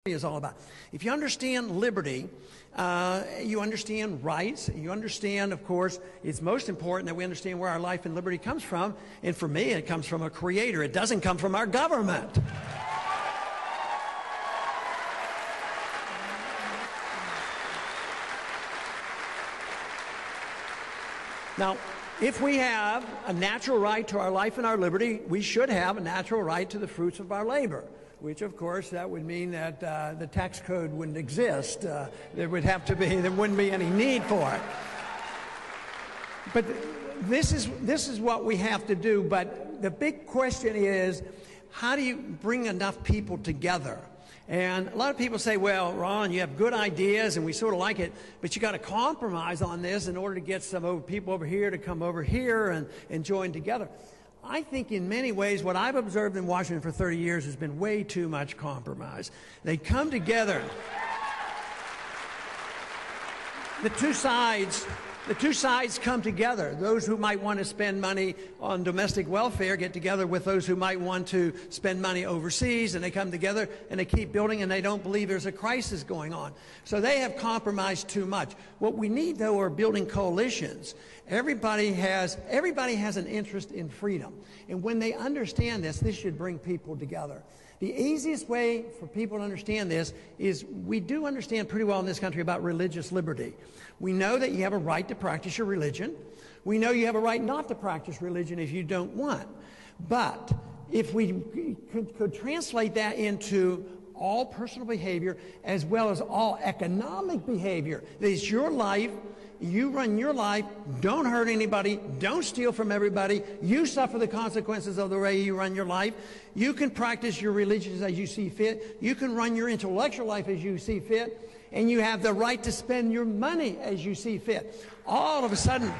is all about. If you understand liberty, you understand rights. You understand, of course, it's most important that we understand where our life and liberty comes from. And for me, it comes from a creator. It doesn't come from our government. Now, if we have a natural right to our life and our liberty, we should have a natural right to the fruits of our labor, which, of course, that would mean that the tax code wouldn't exist. There wouldn't be any need for it. But this is what we have to do. But the big question is, how do you bring enough people together? And a lot of people say, well, Ron, you have good ideas and we sort of like it, but you got to compromise on this in order to get some people over here to come over here and join together. I think in many ways what I've observed in Washington for 30 years has been way too much compromise. They come together. The two sides come together. Those who might want to spend money on domestic welfare get together with those who might want to spend money overseas, and they come together and they keep building, and they don't believe there's a crisis going on. So they have compromised too much. What we need, though, are building coalitions. Everybody has an interest in freedom. And when they understand this should bring people together. The easiest way for people to understand this is we do understand pretty well in this country about religious liberty. We know that you have a right to practice your religion. We know you have a right not to practice religion if you don't want. But if we could translate that into all personal behavior as well as all economic behavior, that it's your life, you run your life, don't hurt anybody, don't steal from everybody, you suffer the consequences of the way you run your life, you can practice your religion as you see fit, you can run your intellectual life as you see fit, and you have the right to spend your money as you see fit. All of a sudden,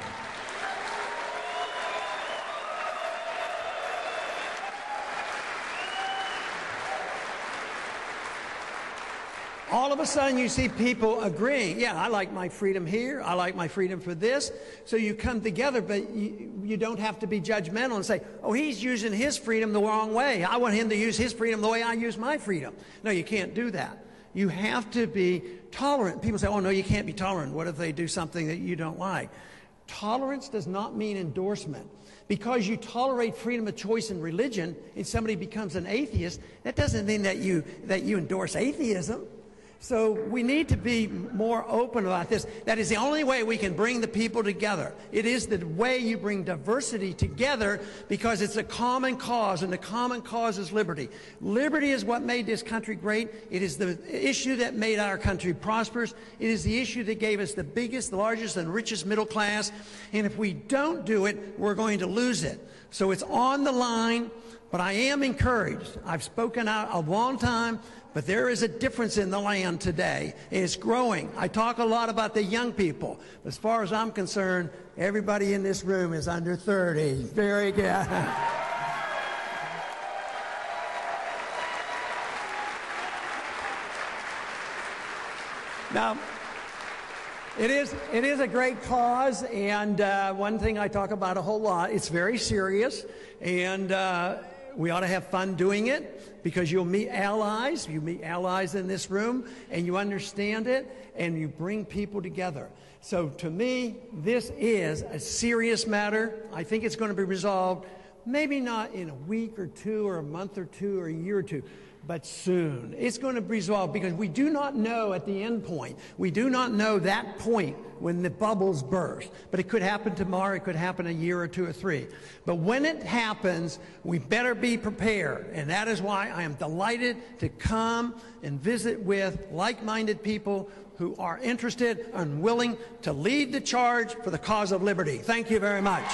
you see people agreeing, yeah, I like my freedom here, I like my freedom for this. So you come together, but you don't have to be judgmental and say, oh, he's using his freedom the wrong way. I want him to use his freedom the way I use my freedom. No, you can't do that. You have to be tolerant. People say, oh, no, you can't be tolerant. What if they do something that you don't like? Tolerance does not mean endorsement. Because you tolerate freedom of choice in religion and somebody becomes an atheist, that doesn't mean that you endorse atheism. So we need to be more open about this. That is the only way we can bring the people together. It is the way you bring diversity together because it's a common cause, and the common cause is liberty. Liberty is what made this country great. It is the issue that made our country prosperous. It is the issue that gave us the biggest, the largest, and richest middle class. And if we don't do it, we're going to lose it. So it's on the line, but I am encouraged. I've spoken out a long time, but there is a difference in the land today, and it's growing. I talk a lot about the young people. As far as I'm concerned, everybody in this room is under 30. Very good. Now, it is a great cause, and one thing I talk about a whole lot, it's very serious, and we ought to have fun doing it because you'll meet allies. You meet allies in this room, and you understand it, and you bring people together. So to me, this is a serious matter. I think it's going to be resolved, maybe not in a week or two or a month or two or a year or two, but soon. It's going to be resolved because we do not know at the end point. We do not know that point when the bubbles burst. But it could happen tomorrow. It could happen a year or two or three. But when it happens, we better be prepared. And that is why I am delighted to come and visit with like-minded people who are interested and willing to lead the charge for the cause of liberty. Thank you very much.